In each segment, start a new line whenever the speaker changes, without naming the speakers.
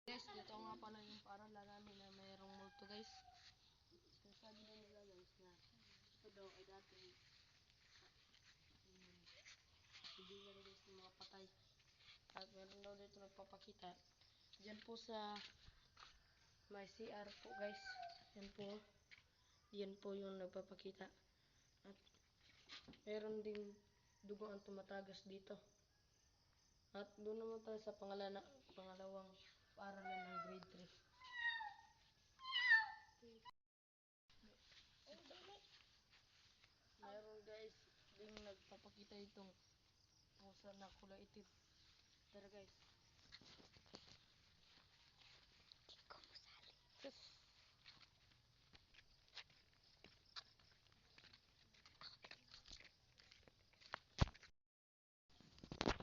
Guys, dito nga pala yung paaralan namin na mayroong multo guys. Sinasabi daw nila guys na ito daw ay dating kaibigan guys ng mga patay. At meron daw dito nagpapakita. Diyan po sa may CR po guys. Yan po. Yan po yung nagpapakita. At meron ding dugo ang tumatagas dito. At doon naman tayo sa pangalawang paaralan ng grade 3. Meron guys ding nagpapakita itong pusa na kulay itim. Tara guys.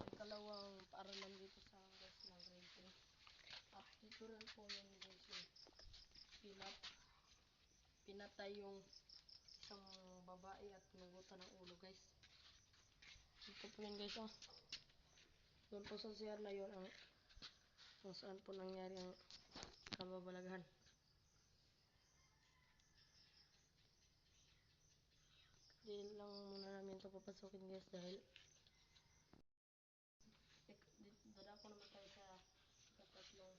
Ikalawang paaralan dito sa guys ng grade 3. At dito rin po yan guys yung pinatay yung isang babae at pinugutan ng ulo guys. Dito po yan guys oh. Doon po sa CR na yun ang kung saan po nangyari ang kababalaghan. Hindi lang muna namin ito papasukin guys dahil dadako naman tayo sa tatlong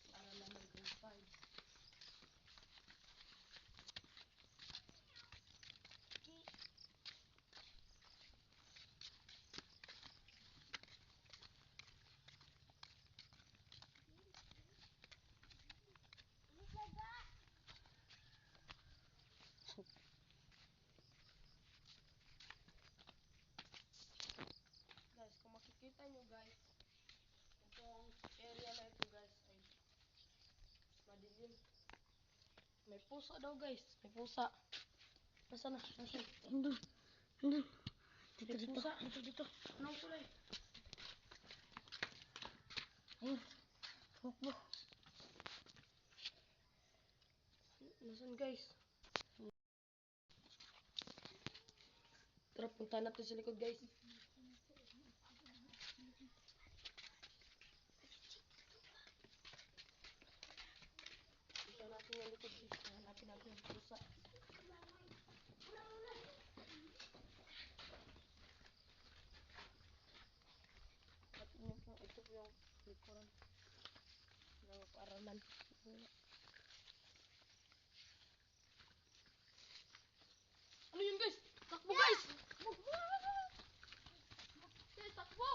paaralan ng grade 5. Guys, kung makikita nyo guys, itong area na ito guys ay madilim. May pusa daw guys, may pusa. Nasaan na? Nasaan?
Andun. Andun. Dito,
May
dito.
pusa.
Dito, dito.
Anong kulay?
Ayun. Tumakbo.
Nasaan guys? Tara, punta natin sa likod guys. Punta natin yung likod guys. Hanapin natin yung pusa. At yun po, ito po yung likuran ng paaralan. Ano yun guys? Takbo guys! Guys, takbo!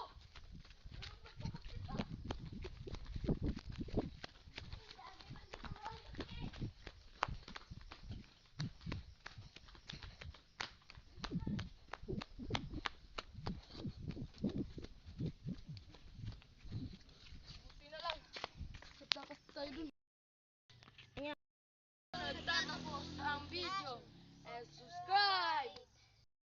Buti na lang. Tapos tayo dun. Nagtatapos ang video. And subscribe!